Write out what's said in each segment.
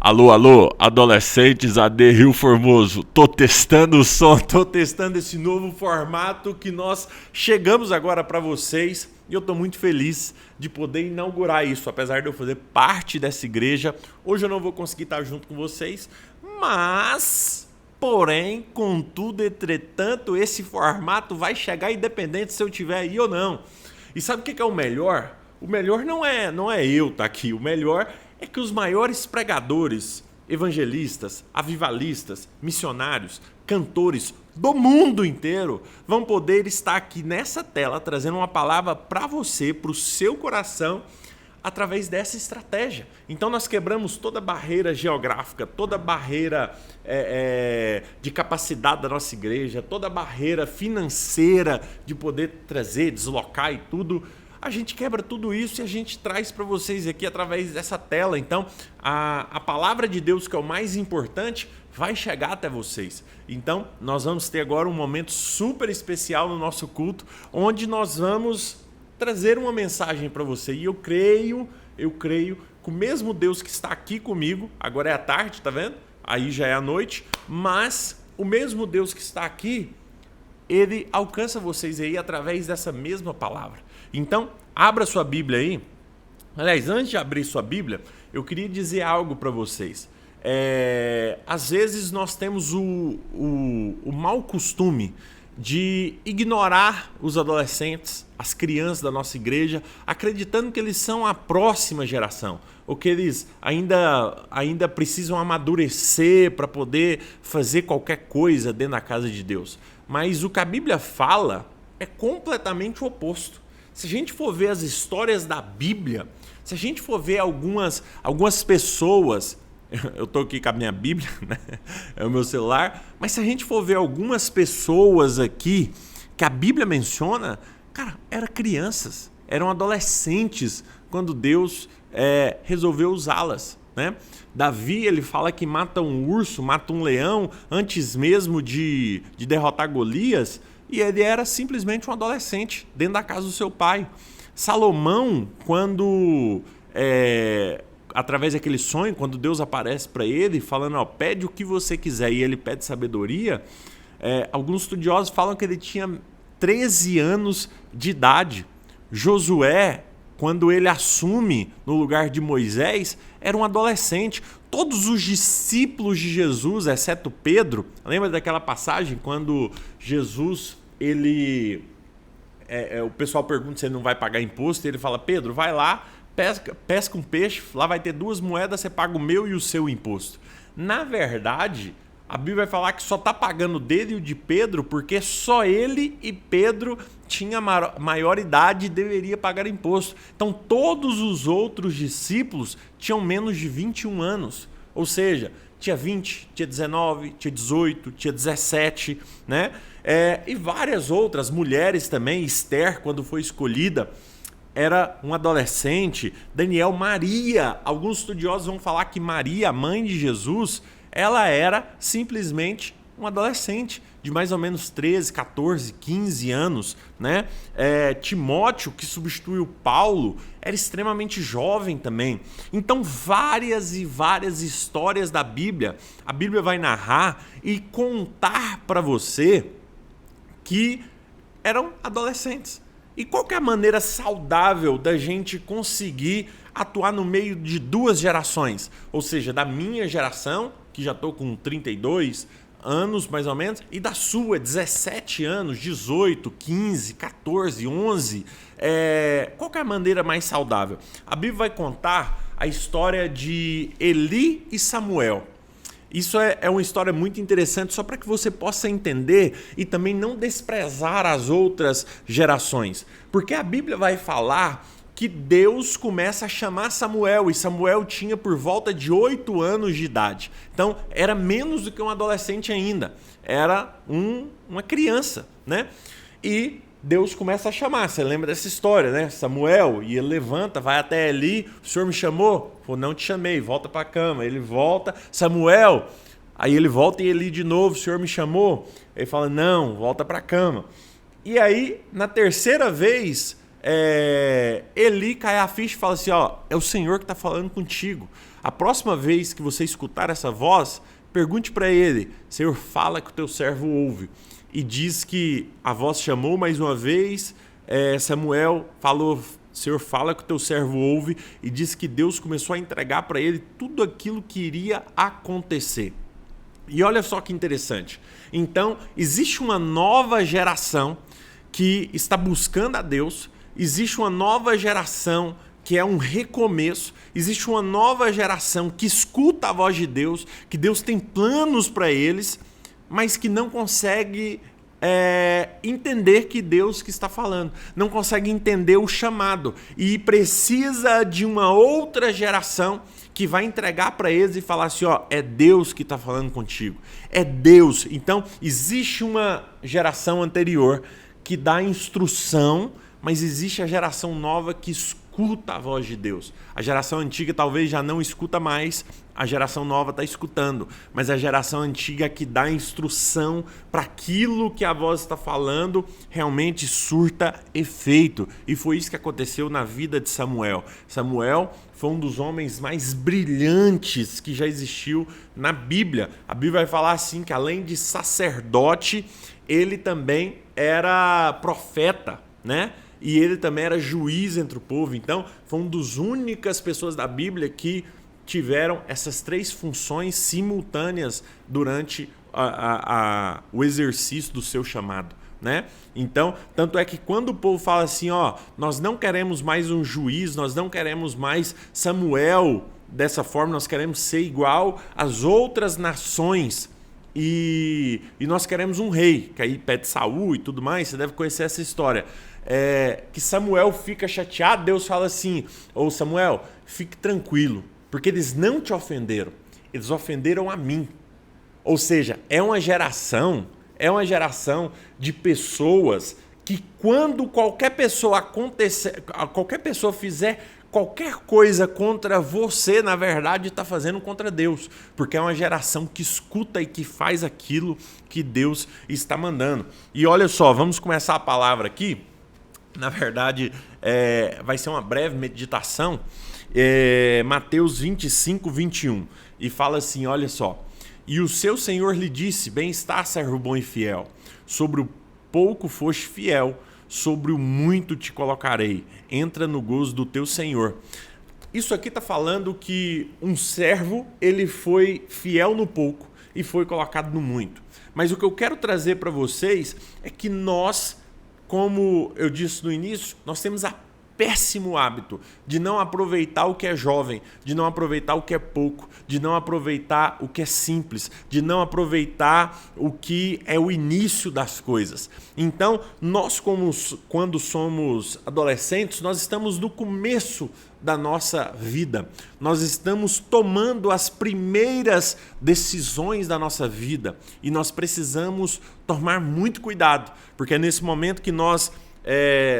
Alô, alô, adolescentes AD Rio Formoso, tô testando o som, tô testando esse novo formato que nós chegamos agora para vocês e eu tô muito feliz de poder inaugurar isso, apesar de eu fazer parte dessa igreja. Hoje eu não vou conseguir estar junto com vocês, mas, porém, contudo, entretanto, esse formato vai chegar independente se eu estiver aí ou não. E sabe o que é o melhor? O melhor não é eu estar aqui, o melhor é que os maiores pregadores, evangelistas, avivalistas, missionários, cantores do mundo inteiro vão poder estar aqui nessa tela trazendo uma palavra para você, para o seu coração, através dessa estratégia. Então nós quebramos toda barreira geográfica, toda barreira de capacidade da nossa igreja, toda barreira financeira de poder trazer, deslocar e tudo. A gente quebra tudo isso e a gente traz para vocês aqui através dessa tela. Então, a palavra de Deus, que é o mais importante, vai chegar até vocês. Então, nós vamos ter agora um momento super especial no nosso culto, onde nós vamos trazer uma mensagem para você. E eu creio que o mesmo Deus que está aqui comigo, agora é a tarde, tá vendo? Aí já é a noite, mas o mesmo Deus que está aqui, ele alcança vocês aí através dessa mesma palavra. Então, abra sua Bíblia aí. Aliás, antes de abrir sua Bíblia, eu queria dizer algo para vocês. Às vezes nós temos o mau costume de ignorar os adolescentes, as crianças da nossa igreja, acreditando que eles são a próxima geração, ou que eles ainda precisam amadurecer para poder fazer qualquer coisa dentro da casa de Deus. Mas o que a Bíblia fala é completamente o oposto. Se a gente for ver as histórias da Bíblia, se a gente for ver algumas pessoas, eu estou aqui com a minha Bíblia, né? É o meu celular, mas se a gente for ver algumas pessoas aqui que a Bíblia menciona, cara, eram crianças, eram adolescentes quando Deus resolveu usá-las, né? Davi, ele fala que mata um urso, mata um leão antes mesmo de derrotar Golias, e ele era simplesmente um adolescente dentro da casa do seu pai. Salomão, quando através daquele sonho, quando Deus aparece para ele falando, ó, pede o que você quiser, e ele pede sabedoria, alguns estudiosos falam que ele tinha 13 anos de idade. Josué, quando ele assume no lugar de Moisés, era um adolescente. Todos os discípulos de Jesus, exceto Pedro, lembra daquela passagem quando Jesus, o pessoal pergunta se ele não vai pagar imposto, e ele fala, Pedro, vai lá, pesca um peixe, lá vai ter 2 moedas, você paga o meu e o seu imposto. Na verdade, a Bíblia vai falar que só está pagando dele e o de Pedro porque só ele e Pedro tinham maior idade e deveria pagar imposto. Então todos os outros discípulos tinham menos de 21 anos. Ou seja, tinha 20, tinha 19, tinha 18, tinha 17, né? E várias outras mulheres também. Esther, quando foi escolhida, era um adolescente. Daniel, Maria. Alguns estudiosos vão falar que Maria, a mãe de Jesus, ela era simplesmente um adolescente de mais ou menos 13, 14, 15 anos, né? Timóteo, que substituiu Paulo, era extremamente jovem também. Então, várias e várias histórias da Bíblia, a Bíblia vai narrar e contar para você que eram adolescentes. E qual que é a maneira saudável da gente conseguir atuar no meio de 2 gerações? Ou seja, da minha geração, que já estou com 32 anos mais ou menos, e da sua, 17 anos, 18, 15, 14, 11. Qual que é a maneira mais saudável? A Bíblia vai contar a história de Eli e Samuel. Isso é uma história muito interessante, só para que você possa entender e também não desprezar as outras gerações. Porque a Bíblia vai falar que Deus começa a chamar Samuel, e Samuel tinha por volta de 8 anos de idade. Então, era menos do que um adolescente ainda. Era uma criança, né? E Deus começa a chamar. Você lembra dessa história, né? Samuel, e ele levanta, vai até Eli. O senhor me chamou? Falou, não te chamei, volta para a cama. Ele volta, Samuel. Aí ele volta e Eli de novo, o senhor me chamou? Ele fala, não, volta para a cama. E aí, na terceira vez, Eli cai a ficha e fala assim, ó, é o Senhor que está falando contigo. A próxima vez que você escutar essa voz, pergunte para ele, Senhor, fala que o teu servo ouve. E diz que a voz chamou mais uma vez, Samuel falou, Senhor, fala que o teu servo ouve, e diz que Deus começou a entregar para ele tudo aquilo que iria acontecer. E olha só que interessante. Então, existe uma nova geração que está buscando a Deus, existe uma nova geração que é um recomeço, existe uma nova geração que escuta a voz de Deus, que Deus tem planos para eles, mas que não consegue entender que Deus que está falando, não consegue entender o chamado e precisa de uma outra geração que vai entregar para eles e falar assim, ó, é Deus que está falando contigo, é Deus. Então, existe uma geração anterior que dá instrução, mas existe a geração nova que escuta a voz de Deus. A geração antiga talvez já não escuta mais, a geração nova está escutando, mas a geração antiga que dá instrução para aquilo que a voz está falando realmente surta efeito. E foi isso que aconteceu na vida de Samuel. Samuel foi um dos homens mais brilhantes que já existiu na Bíblia. A Bíblia vai falar assim que além de sacerdote, ele também era profeta, né? E ele também era juiz entre o povo. Então, foi uma das únicas pessoas da Bíblia que tiveram essas três funções simultâneas durante o exercício do seu chamado, né? Então, tanto é que quando o povo fala assim, ó, nós não queremos mais um juiz, nós não queremos mais Samuel dessa forma, nós queremos ser igual às outras nações. E nós queremos um rei, que aí pede Saul e tudo mais, você deve conhecer essa história. Que Samuel fica chateado, Deus fala assim, ô Samuel, fique tranquilo, porque eles não te ofenderam, eles ofenderam a mim. Ou seja, é uma geração de pessoas que quando qualquer pessoa fizer qualquer coisa contra você, na verdade, está fazendo contra Deus. Porque é uma geração que escuta e que faz aquilo que Deus está mandando. E olha só, vamos começar a palavra aqui. Na verdade, vai ser uma breve meditação. Mateus 25, 21. E fala assim, olha só. E o seu Senhor lhe disse, bem-está, servo bom e fiel. Sobre o pouco foste fiel, sobre o muito te colocarei. Entra no gozo do teu Senhor. Isso aqui está falando que um servo, ele foi fiel no pouco e foi colocado no muito. Mas o que eu quero trazer para vocês é que nós, como eu disse no início, nós temos a péssimo hábito de não aproveitar o que é jovem, de não aproveitar o que é pouco, de não aproveitar o que é simples, de não aproveitar o que é o início das coisas. Então, nós quando somos adolescentes, nós estamos no começo da nossa vida. Nós estamos tomando as primeiras decisões da nossa vida e nós precisamos tomar muito cuidado, porque é nesse momento que nós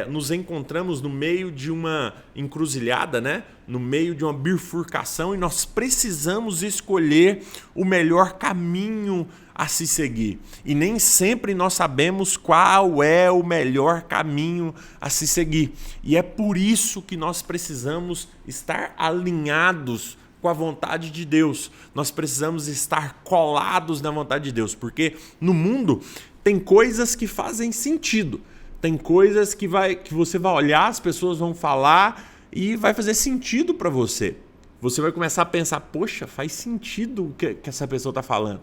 nos encontramos no meio de uma encruzilhada, né? No meio de uma bifurcação, e nós precisamos escolher o melhor caminho a se seguir. E nem sempre nós sabemos qual é o melhor caminho a se seguir. E é por isso que nós precisamos estar alinhados com a vontade de Deus. Nós precisamos estar colados na vontade de Deus, porque no mundo tem coisas que fazem sentido. Tem coisas que você vai olhar, as pessoas vão falar e vai fazer sentido para você. Você vai começar a pensar, poxa, faz sentido o que essa pessoa está falando.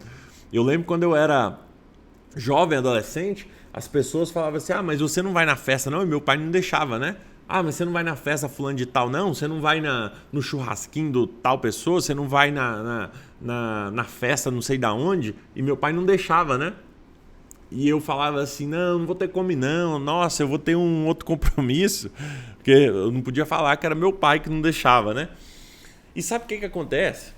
Eu lembro quando eu era jovem, adolescente, as pessoas falavam assim, mas você não vai na festa não? E meu pai não deixava, né? Mas você não vai na festa fulano de tal não? Você não vai no churrasquinho do tal pessoa? Você não vai na festa não sei da onde? E meu pai não deixava, né? E eu falava assim, não vou ter como não, nossa, eu vou ter um outro compromisso, porque eu não podia falar que era meu pai que não deixava, né? E sabe o que acontece?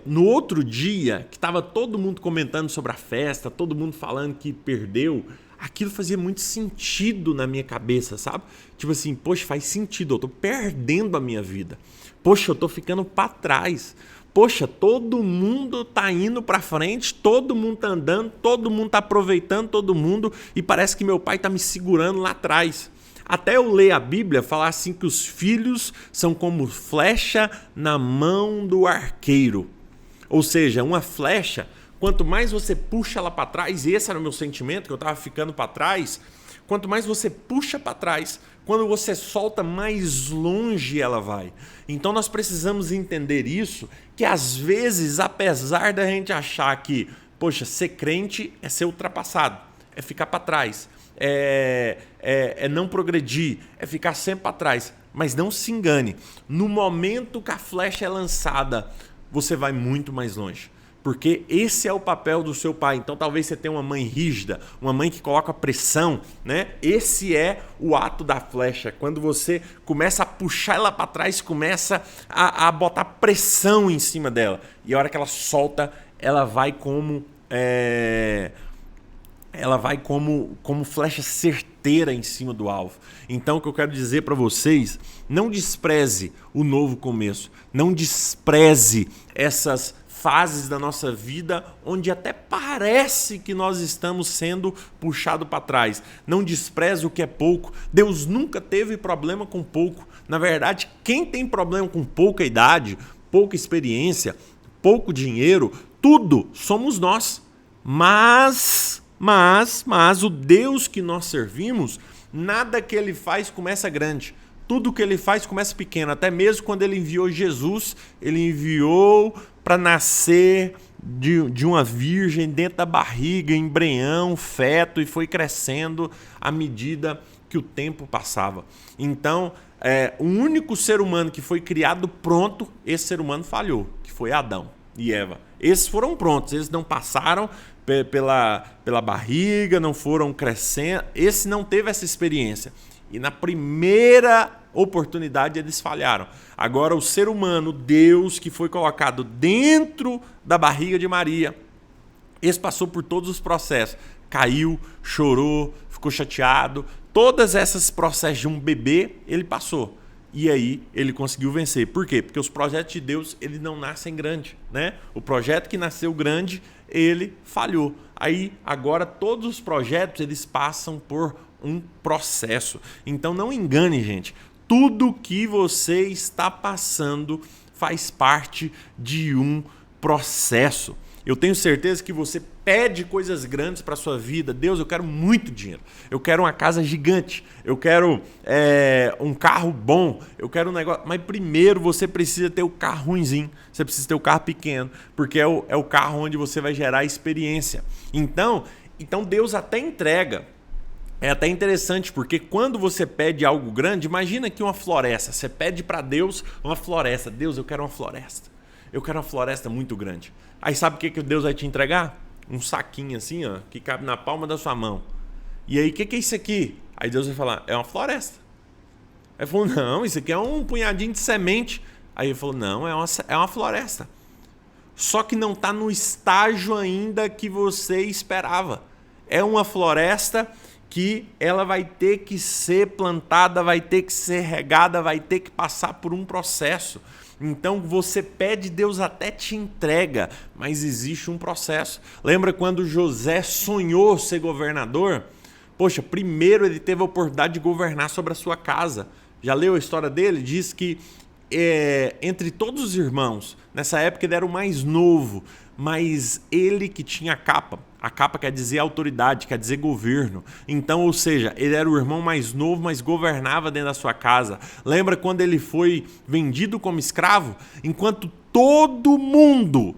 No outro dia, que estava todo mundo comentando sobre a festa, todo mundo falando que perdeu, aquilo fazia muito sentido na minha cabeça, sabe? Tipo assim, poxa, faz sentido, eu tô perdendo a minha vida. Poxa, eu tô ficando para trás. Poxa, todo mundo tá indo para frente, todo mundo tá andando, todo mundo tá aproveitando todo mundo e parece que meu pai tá me segurando lá atrás. Até eu ler a Bíblia, falar assim que os filhos são como flecha na mão do arqueiro. Ou seja, uma flecha, quanto mais você puxa ela para trás, e esse era o meu sentimento, que eu estava ficando para trás, quanto mais você puxa para trás, quando você solta, mais longe ela vai. Então nós precisamos entender isso, que às vezes, apesar da gente achar que, poxa, ser crente é ser ultrapassado, é ficar para trás, é não progredir, é ficar sempre para trás. Mas não se engane, no momento que a flecha é lançada, você vai muito mais longe. Porque esse é o papel do seu pai. Então talvez você tenha uma mãe rígida, uma mãe que coloca pressão, né? Esse é o ato da flecha. Quando você começa a puxar ela para trás, começa a botar pressão em cima dela. E a hora que ela solta, ela vai como flecha certeira em cima do alvo. Então o que eu quero dizer para vocês, não despreze o novo começo, não despreze essas fases da nossa vida onde até parece que nós estamos sendo puxados para trás. Não despreze o que é pouco. Deus nunca teve problema com pouco. Na verdade, quem tem problema com pouca idade, pouca experiência, pouco dinheiro, tudo somos nós. Mas o Deus que nós servimos, nada que ele faz começa grande. Tudo que ele faz começa pequeno. Até mesmo quando ele enviou Jesus, ele enviou para nascer de uma virgem dentro da barriga, embrião, feto, e foi crescendo à medida que o tempo passava. Então, o único ser humano que foi criado pronto, esse ser humano falhou, que foi Adão e Eva. Esses foram prontos, eles não passaram pela barriga, não foram crescendo. Esse não teve essa experiência. E na primeira oportunidade eles falharam. Agora o ser humano, Deus, que foi colocado dentro da barriga de Maria, esse passou por todos os processos. Caiu, chorou, ficou chateado. Todos esses processos de um bebê, ele passou. E aí ele conseguiu vencer. Por quê? Porque os projetos de Deus, eles não nascem grande, né? O projeto que nasceu grande, ele falhou. Aí agora todos os projetos, eles passam por um processo. Então não engane, gente. Tudo que você está passando faz parte de um processo. Eu tenho certeza que você pede coisas grandes para a sua vida. Deus, eu quero muito dinheiro. Eu quero uma casa gigante. Eu quero um carro bom. Eu quero um negócio. Mas primeiro você precisa ter o carro ruinzinho. Você precisa ter o carro pequeno. Porque é o carro onde você vai gerar experiência. Então Deus até entrega. É até interessante, porque quando você pede algo grande, imagina aqui uma floresta. Você pede para Deus uma floresta. Deus, eu quero uma floresta. Eu quero uma floresta muito grande. Aí sabe o que Deus vai te entregar? Um saquinho assim, ó, que cabe na palma da sua mão. E aí, o que é isso aqui? Aí Deus vai falar, é uma floresta. Aí ele falou, não, isso aqui é um punhadinho de semente. Aí ele falou, não, é uma floresta. Só que não está no estágio ainda que você esperava. É uma floresta que ela vai ter que ser plantada, vai ter que ser regada, vai ter que passar por um processo. Então você pede, Deus até te entrega, mas existe um processo. Lembra quando José sonhou ser governador? Poxa, primeiro ele teve a oportunidade de governar sobre a sua casa. Já leu a história dele? Diz que entre todos os irmãos, nessa época ele era o mais novo, mas ele que tinha a capa. A capa quer dizer autoridade, quer dizer governo. Então, ou seja, ele era o irmão mais novo, mas governava dentro da sua casa. Lembra quando ele foi vendido como escravo? Enquanto todo mundo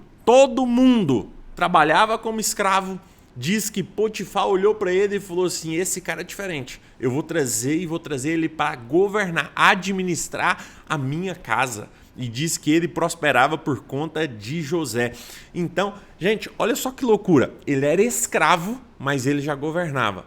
trabalhava como escravo, diz que Potifar olhou para ele e falou assim, esse cara é diferente. Eu vou trazer ele para governar, administrar a minha casa. E diz que ele prosperava por conta de José. Então, gente, olha só que loucura. Ele era escravo, mas ele já governava.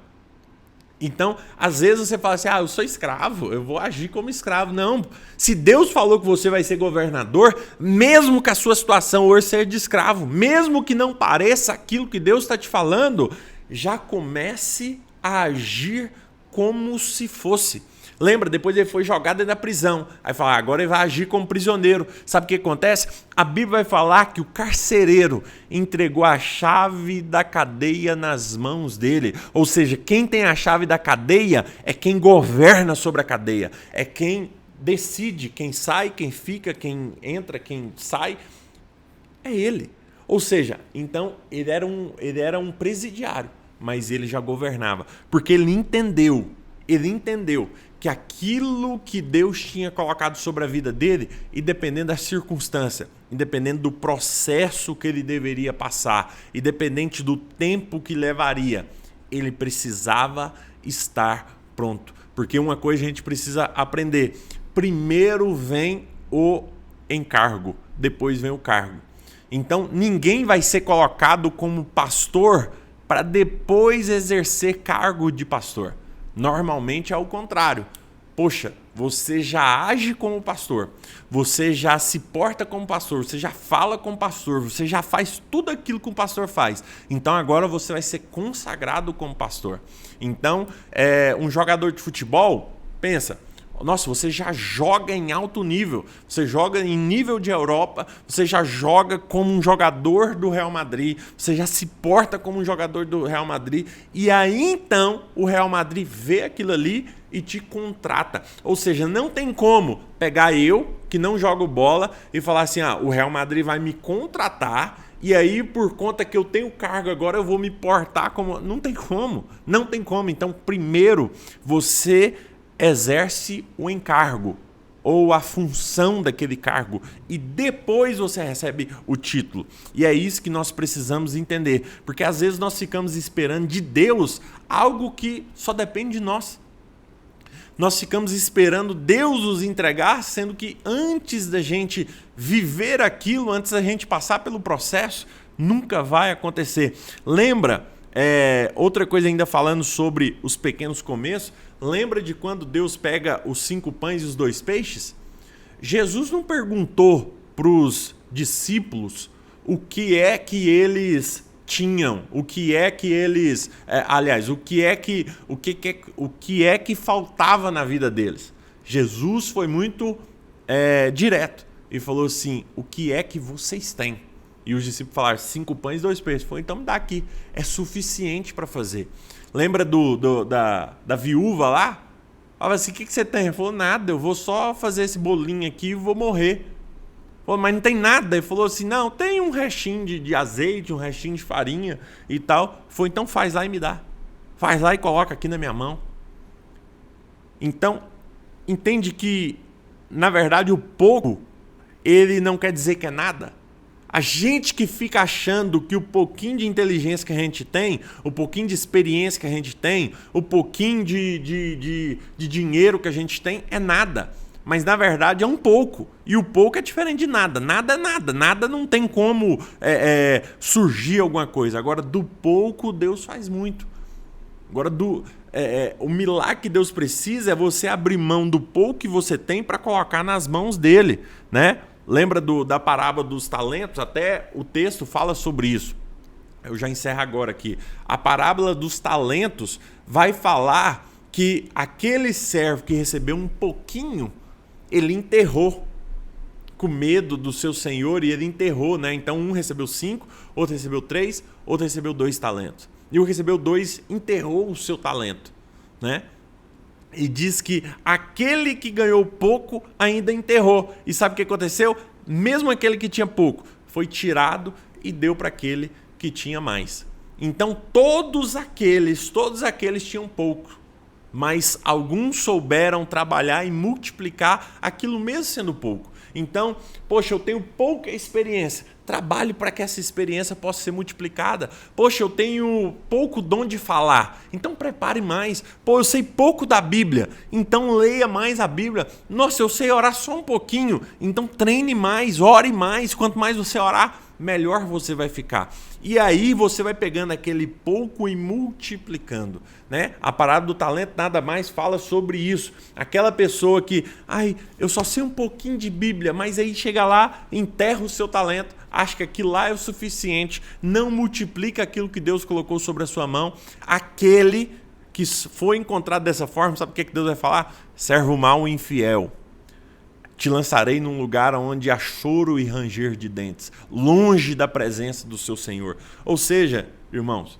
Então, às vezes você fala assim, eu sou escravo, eu vou agir como escravo. Não, se Deus falou que você vai ser governador, mesmo que a sua situação hoje seja de escravo, mesmo que não pareça aquilo que Deus está te falando, já comece a agir como se fosse. Lembra? Depois ele foi jogado dentro da prisão. Aí fala, agora ele vai agir como prisioneiro. Sabe o que acontece? A Bíblia vai falar que o carcereiro entregou a chave da cadeia nas mãos dele. Ou seja, quem tem a chave da cadeia é quem governa sobre a cadeia. É quem decide quem sai, quem fica, quem entra, quem sai. É ele. Ou seja, então ele era um presidiário, mas ele já governava. Porque ele entendeu que aquilo que Deus tinha colocado sobre a vida dele, independente da circunstância, independente do processo que ele deveria passar, independente do tempo que levaria, ele precisava estar pronto. Porque uma coisa a gente precisa aprender: primeiro vem o encargo, depois vem o cargo. Então, ninguém vai ser colocado como pastor para depois exercer cargo de pastor. Normalmente é o contrário. Poxa, você já age como pastor, você já se porta como pastor, você já fala como pastor, você já faz tudo aquilo que um pastor faz. Então agora você vai ser consagrado como pastor. Então, um jogador de futebol, pensa, nossa, você já joga em alto nível, você joga em nível de Europa, você já joga como um jogador do Real Madrid, você já se porta como um jogador do Real Madrid, e aí então o Real Madrid vê aquilo ali e te contrata. Ou seja, não tem como pegar eu, que não jogo bola, e falar assim, o Real Madrid vai me contratar, e aí por conta que eu tenho cargo agora eu vou me portar como... Não tem como, não tem como. Então primeiro você exerce o encargo ou a função daquele cargo e depois você recebe o título. E é isso que nós precisamos entender, porque às vezes nós ficamos esperando de Deus algo que só depende de nós. Nós ficamos esperando Deus nos entregar, sendo que antes da gente viver aquilo, antes da gente passar pelo processo, nunca vai acontecer. Lembra, outra coisa ainda falando sobre os pequenos começos, lembra de quando Deus pega os 5 pães e os 2 peixes? Jesus não perguntou para os discípulos o que é que eles tinham, o que é que eles... o que é que faltava na vida deles. Jesus foi muito direto e falou assim, o que é que vocês têm? E os discípulos falaram, 5 pães e 2 peixes. Ele falou, então me dá aqui, é suficiente para fazer. Lembra da viúva lá? Falava assim, o que você tem? Ele falou, nada, eu vou só fazer esse bolinho aqui e vou morrer. Falou, mas não tem nada. Ele falou assim, não, tem um restinho de azeite, um restinho de farinha e tal. Ele falou, então faz lá e me dá. Faz lá e coloca aqui na minha mão. Então, entende que, na verdade, o pouco, ele não quer dizer que é nada. A gente que fica achando que o pouquinho de inteligência que a gente tem, o pouquinho de experiência que a gente tem, o pouquinho de dinheiro que a gente tem é nada. Mas na verdade é um pouco. E o pouco é diferente de nada. Nada é nada. Nada não tem como surgir alguma coisa. Agora do pouco Deus faz muito. Agora o milagre que Deus precisa é você abrir mão do pouco que você tem para colocar nas mãos dele, né? Lembra da parábola dos talentos? Até o texto fala sobre isso. Eu já encerro agora aqui. A parábola dos talentos vai falar que aquele servo que recebeu um pouquinho, ele enterrou com medo do seu senhor e ele enterrou, né? Então um recebeu 5, outro recebeu 3, outro recebeu 2 talentos. E o que recebeu 2 enterrou o seu talento, né? E diz que aquele que ganhou pouco ainda enterrou. E sabe o que aconteceu? Mesmo aquele que tinha pouco foi tirado e deu para aquele que tinha mais. Então todos aqueles tinham pouco. Mas alguns souberam trabalhar e multiplicar aquilo mesmo sendo pouco. Então, poxa, eu tenho pouca experiência. Trabalhe para que essa experiência possa ser multiplicada. Poxa, eu tenho pouco dom de falar. Então prepare mais. Pô, eu sei pouco da Bíblia. Então leia mais a Bíblia. Nossa, eu sei orar só um pouquinho. Então treine mais, ore mais. Quanto mais você orar, melhor você vai ficar. E aí você vai pegando aquele pouco e multiplicando, né? A parábola do talento nada mais fala sobre isso. Aquela pessoa que, eu só sei um pouquinho de Bíblia, mas aí chega lá, enterra o seu talento, acha que aquilo lá é o suficiente, não multiplica aquilo que Deus colocou sobre a sua mão. Aquele que foi encontrado dessa forma, sabe o que Deus vai falar? Servo mau e infiel. Te lançarei num lugar onde há choro e ranger de dentes, longe da presença do seu Senhor. Ou seja, irmãos,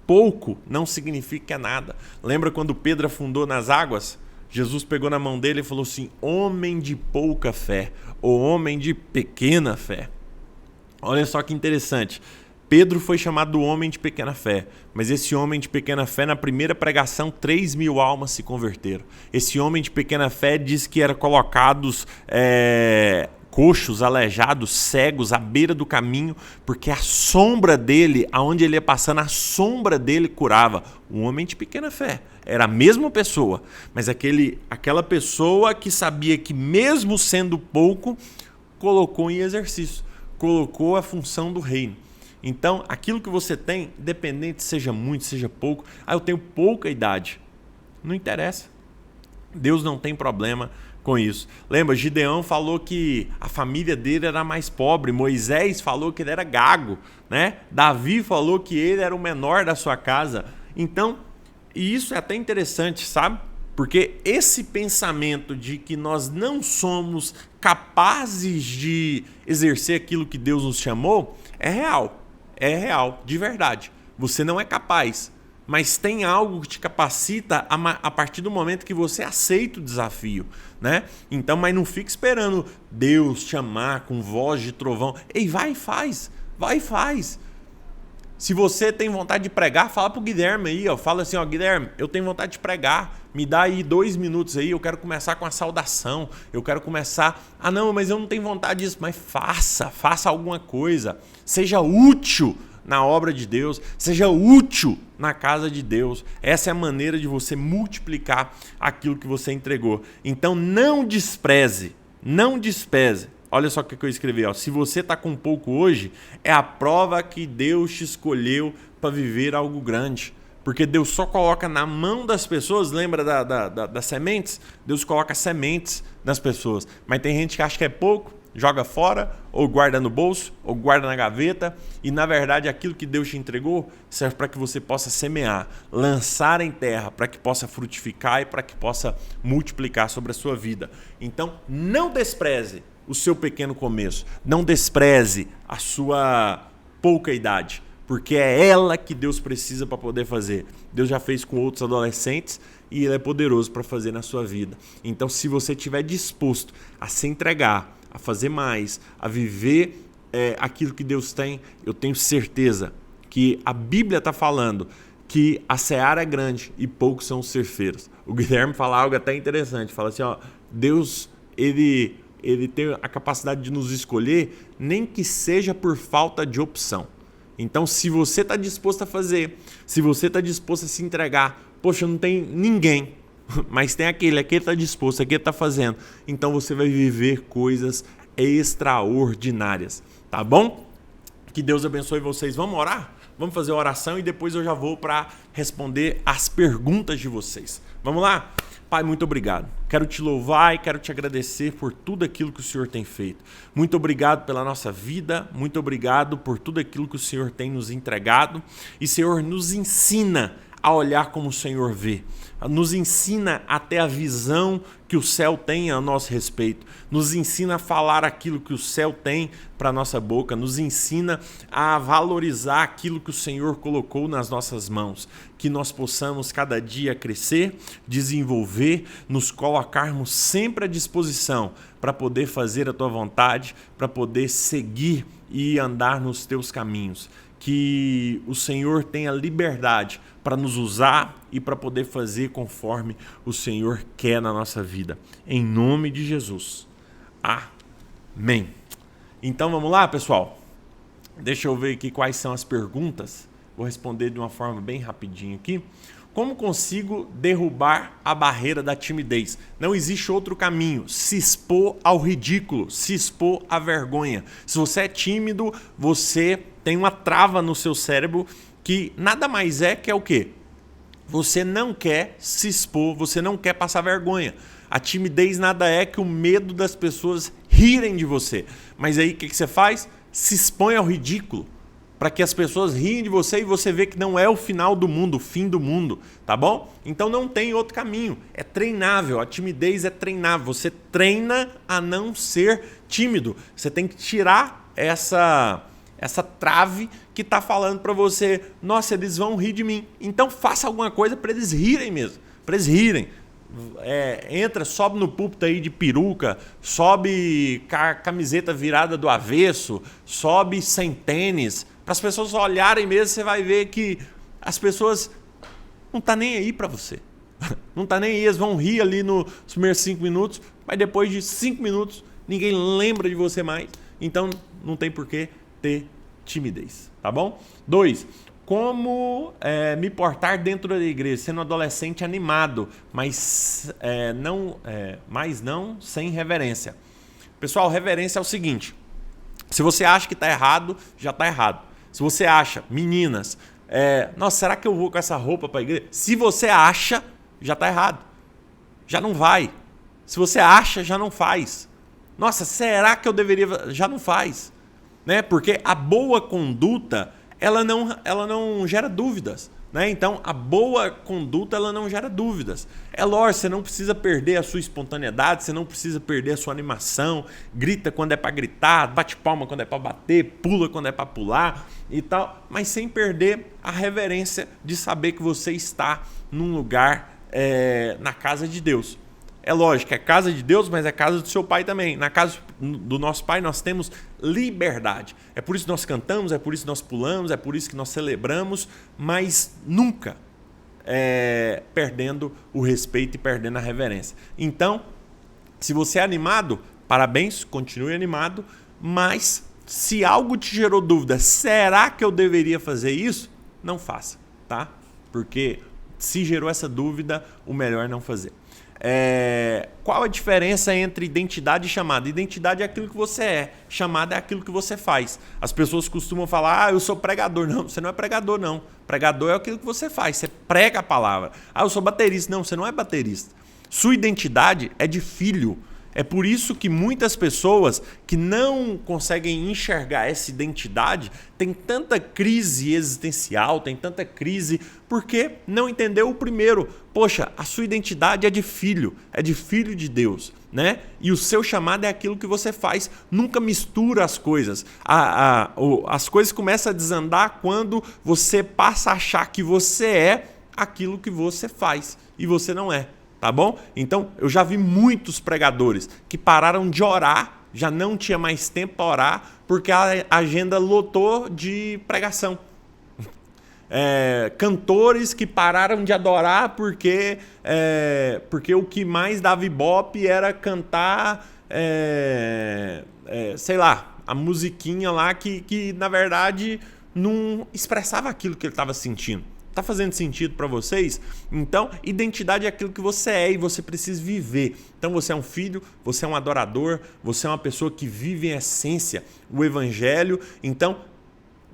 pouco não significa nada. Lembra quando Pedro afundou nas águas? Jesus pegou na mão dele e falou assim: homem de pouca fé, ou homem de pequena fé. Olha só que interessante. Pedro foi chamado do homem de pequena fé, mas esse homem de pequena fé, na primeira pregação, 3.000 almas se converteram. Esse homem de pequena fé diz que eram colocados coxos, aleijados, cegos à beira do caminho, porque a sombra dele, aonde ele ia passando, a sombra dele curava. Um homem de pequena fé. Era a mesma pessoa, mas aquela pessoa que sabia que mesmo sendo pouco, colocou em exercício, colocou a função do reino. Então, aquilo que você tem, independente seja muito, seja pouco, eu tenho pouca idade. Não interessa. Deus não tem problema com isso. Lembra, Gideão falou que a família dele era mais pobre, Moisés falou que ele era gago, né? Davi falou que ele era o menor da sua casa. Então, e isso é até interessante, sabe? Porque esse pensamento de que nós não somos capazes de exercer aquilo que Deus nos chamou é real. É real, de verdade. Você não é capaz, mas tem algo que te capacita a partir do momento que você aceita o desafio, né? Então, mas não fique esperando Deus te chamar com voz de trovão. Ei, vai e faz. Vai e faz. Se você tem vontade de pregar, fala pro Guilherme aí, ó. Fala assim, ó, Guilherme, eu tenho vontade de pregar. Me dá aí 2 minutos aí, eu quero começar com a saudação. Eu quero começar... Ah, não, mas eu não tenho vontade disso. Mas faça alguma coisa. Seja útil na obra de Deus. Seja útil na casa de Deus. Essa é a maneira de você multiplicar aquilo que você entregou. Então, não despreze. Não despreze. Olha só o que eu escrevi, ó. Se você está com pouco hoje, é a prova que Deus te escolheu para viver algo grande. Porque Deus só coloca na mão das pessoas, lembra das sementes? Deus coloca sementes nas pessoas. Mas tem gente que acha que é pouco, joga fora, ou guarda no bolso, ou guarda na gaveta. E na verdade aquilo que Deus te entregou serve para que você possa semear, lançar em terra, para que possa frutificar e para que possa multiplicar sobre a sua vida. Então não despreze o seu pequeno começo. Não despreze a sua pouca idade, porque é ela que Deus precisa para poder fazer. Deus já fez com outros adolescentes e Ele é poderoso para fazer na sua vida. Então, se você estiver disposto a se entregar, a fazer mais, a viver aquilo que Deus tem, eu tenho certeza que a Bíblia está falando que a seara é grande e poucos são os ceifeiros. O Guilherme fala algo até interessante. Fala assim, ó, Deus, ele tem a capacidade de nos escolher, nem que seja por falta de opção. Então, se você está disposto a fazer, se você está disposto a se entregar, poxa, não tem ninguém, mas tem aquele está disposto, aquele está fazendo. Então, você vai viver coisas extraordinárias, tá bom? Que Deus abençoe vocês. Vamos orar? Vamos fazer a oração e depois eu já vou para responder as perguntas de vocês. Vamos lá? Pai, muito obrigado. Quero te louvar e quero te agradecer por tudo aquilo que o Senhor tem feito. Muito obrigado pela nossa vida, muito obrigado por tudo aquilo que o Senhor tem nos entregado. E, Senhor, nos ensina a olhar como o Senhor vê. Nos ensina até a visão que o céu tem a nosso respeito. Nos ensina a falar aquilo que o céu tem para a nossa boca. Nos ensina a valorizar aquilo que o Senhor colocou nas nossas mãos. Que nós possamos cada dia crescer, desenvolver, nos colocarmos sempre à disposição para poder fazer a Tua vontade, para poder seguir e andar nos Teus caminhos. Que o Senhor tenha liberdade para nos usar e para poder fazer conforme o Senhor quer na nossa vida. Em nome de Jesus. Amém. Então vamos lá, pessoal? Deixa eu ver aqui quais são as perguntas. Vou responder de uma forma bem rapidinho aqui. Como consigo derrubar a barreira da timidez? Não existe outro caminho. Se expor ao ridículo, se expor à vergonha. Se você é tímido, você tem uma trava no seu cérebro que nada mais é que é o quê? Você não quer se expor, você não quer passar vergonha. A timidez nada é que o medo das pessoas rirem de você. Mas aí o que você faz? Se expõe ao ridículo. para que as pessoas riem de você e você vê que não é o final do mundo, o fim do mundo, tá bom? Então não tem outro caminho, é treinável, a timidez é treinável, você treina a não ser tímido, você tem que tirar essa trave que está falando para você, nossa, eles vão rir de mim, então faça alguma coisa para eles rirem mesmo, para eles rirem. Entra, sobe no púlpito aí de peruca, sobe com a camiseta virada do avesso, sobe sem tênis, para as pessoas olharem mesmo, você vai ver que as pessoas não tá nem aí para você. Não tá nem aí, eles vão rir ali nos primeiros 5 minutos, mas depois de 5 minutos ninguém lembra de você mais, então não tem por que ter timidez, tá bom? 2. Como me portar dentro da igreja, sendo um adolescente animado, mas não sem reverência. Pessoal, reverência é o seguinte, se você acha que está errado, já está errado. Se você acha, meninas, nossa, será que eu vou com essa roupa para a igreja? Se você acha, já está errado. Já não vai. Se você acha, já não faz. Nossa, será que eu deveria... Já não faz. Né? Porque a boa conduta... ela não gera dúvidas, né? Então, a boa conduta ela não gera dúvidas. É lógico, você não precisa perder a sua espontaneidade, você não precisa perder a sua animação, grita quando é para gritar, bate palma quando é para bater, pula quando é para pular e tal, mas sem perder a reverência de saber que você está num lugar na casa de Deus. É lógico, é casa de Deus, mas é casa do seu pai também. Na casa do nosso pai nós temos liberdade. É por isso que nós cantamos, é por isso que nós pulamos, é por isso que nós celebramos, mas nunca perdendo o respeito e perdendo a reverência. Então, se você é animado, parabéns, continue animado, mas se algo te gerou dúvida, será que eu deveria fazer isso? Não faça, tá? Porque se gerou essa dúvida, o melhor é não fazer. Qual a diferença entre identidade e chamada? Identidade é aquilo que você é, chamada é aquilo que você faz. As pessoas costumam falar, eu sou pregador. Não, você não é pregador não. Pregador é aquilo que você faz, você prega a palavra. Eu sou baterista. Não, você não é baterista. Sua identidade é de filho. É por isso que muitas pessoas que não conseguem enxergar essa identidade têm tanta crise existencial, têm tanta crise porque não entendeu o primeiro. Poxa, a sua identidade é de filho de Deus, né? E o seu chamado é aquilo que você faz. Nunca mistura as coisas. As coisas começam a desandar quando você passa a achar que você é aquilo que você faz e você não é. Tá bom? Então, eu já vi muitos pregadores que pararam de orar, já não tinha mais tempo para orar, porque a agenda lotou de pregação. Cantores que pararam de adorar porque o que mais dava ibope era cantar, sei lá, a musiquinha lá que na verdade não expressava aquilo que ele estava sentindo. Está fazendo sentido para vocês? Então, identidade é aquilo que você é e você precisa viver. Então, você é um filho, você é um adorador, você é uma pessoa que vive em essência o evangelho. Então,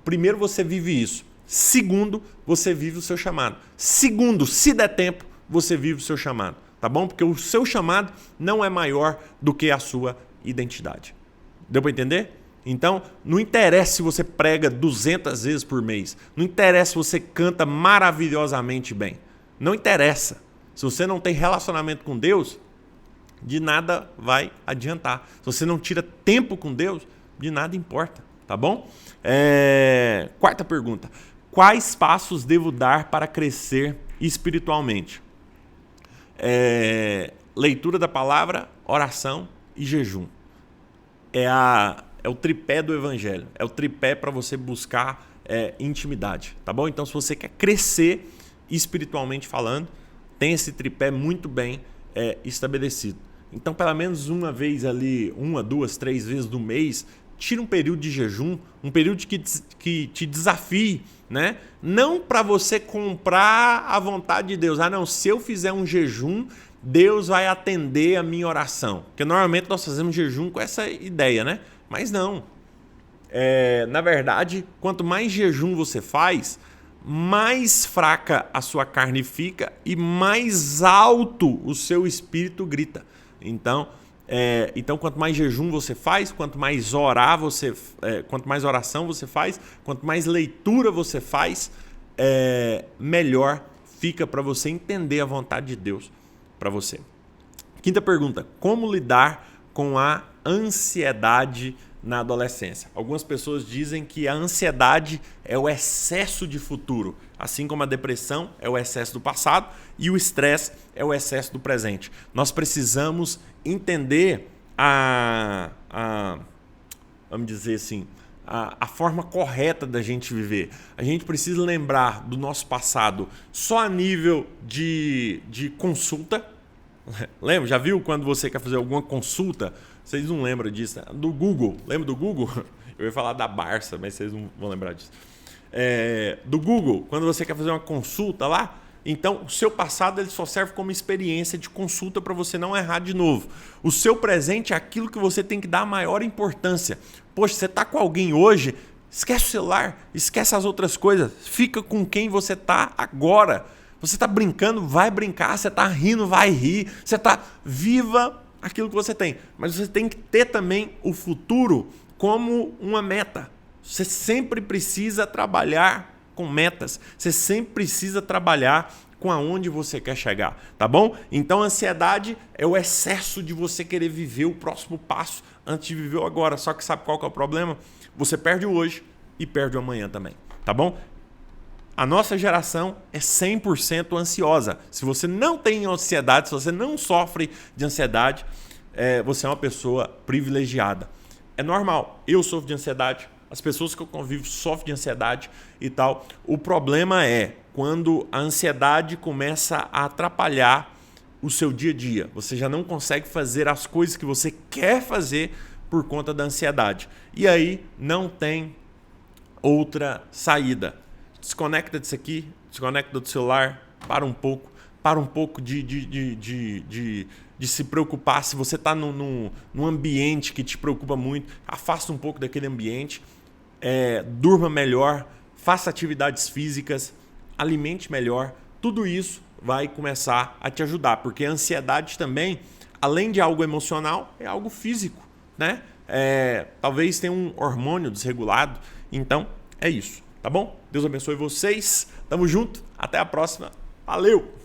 primeiro você vive isso. Segundo, você vive o seu chamado. Segundo, se der tempo, você vive o seu chamado. Tá bom? Porque o seu chamado não é maior do que a sua identidade. Deu para entender? Então, não interessa se você prega 200 vezes por mês. Não interessa se você canta maravilhosamente bem. Não interessa. Se você não tem relacionamento com Deus, de nada vai adiantar. Se você não tira tempo com Deus, de nada importa. Tá bom? Quarta pergunta. Quais passos devo dar para crescer espiritualmente? Leitura da palavra, oração e jejum. É o tripé do evangelho. É o tripé para você buscar intimidade. Tá bom? Então, se você quer crescer espiritualmente falando, tem esse tripé muito bem estabelecido. Então, pelo menos uma vez ali, 1, 2, 3 vezes no mês, tira um período de jejum, um período que te desafie, né? Não para você comprar a vontade de Deus. Não, se eu fizer um jejum, Deus vai atender a minha oração. Porque normalmente nós fazemos jejum com essa ideia, né? Mas não. Na verdade, quanto mais jejum você faz, mais fraca a sua carne fica e mais alto o seu espírito grita. Então, Então, quanto mais jejum você faz, quanto mais oração você faz, quanto mais leitura você faz, melhor fica para você entender a vontade de Deus para você. Quinta pergunta: como lidar com a ansiedade na adolescência? Algumas pessoas dizem que a ansiedade é o excesso de futuro, assim como a depressão é o excesso do passado e o estresse é o excesso do presente. Nós precisamos entender vamos dizer assim, a forma correta da gente viver. A gente precisa lembrar do nosso passado só a nível de consulta. Lembra? Já viu quando você quer fazer alguma consulta? Vocês não lembram disso, né? Do Google. Lembra do Google? Eu ia falar da Barça, mas vocês não vão lembrar disso. Do Google, quando você quer fazer uma consulta lá, então o seu passado ele só serve como experiência de consulta para você não errar de novo. O seu presente é aquilo que você tem que dar a maior importância. Poxa, você está com alguém hoje, esquece o celular, esquece as outras coisas, fica com quem você está agora. Você está brincando, vai brincar. Você está rindo, vai rir. Você está viva aquilo que você tem. Mas você tem que ter também o futuro como uma meta. Você sempre precisa trabalhar com metas. Você sempre precisa trabalhar com aonde você quer chegar, tá bom? Então a ansiedade é o excesso de você querer viver o próximo passo antes de viver o agora. Só que sabe qual que é o problema? Você perde o hoje e perde o amanhã também, tá bom? A nossa geração é 100% ansiosa. Se você não tem ansiedade, se você não sofre de ansiedade, você é uma pessoa privilegiada. É normal, eu sofro de ansiedade, as pessoas que eu convivo sofrem de ansiedade e tal. O problema é quando a ansiedade começa a atrapalhar o seu dia a dia. Você já não consegue fazer as coisas que você quer fazer por conta da ansiedade. E aí não tem outra saída. Desconecta disso aqui, desconecta do celular, para um pouco de se preocupar. Se você está num ambiente que te preocupa muito, afasta um pouco daquele ambiente, durma melhor, faça atividades físicas, alimente melhor. Tudo isso vai começar a te ajudar, porque a ansiedade também, além de algo emocional, é algo físico, né? Talvez tenha um hormônio desregulado, então é isso. Tá bom? Deus abençoe vocês. Tamo junto. Até a próxima. Valeu!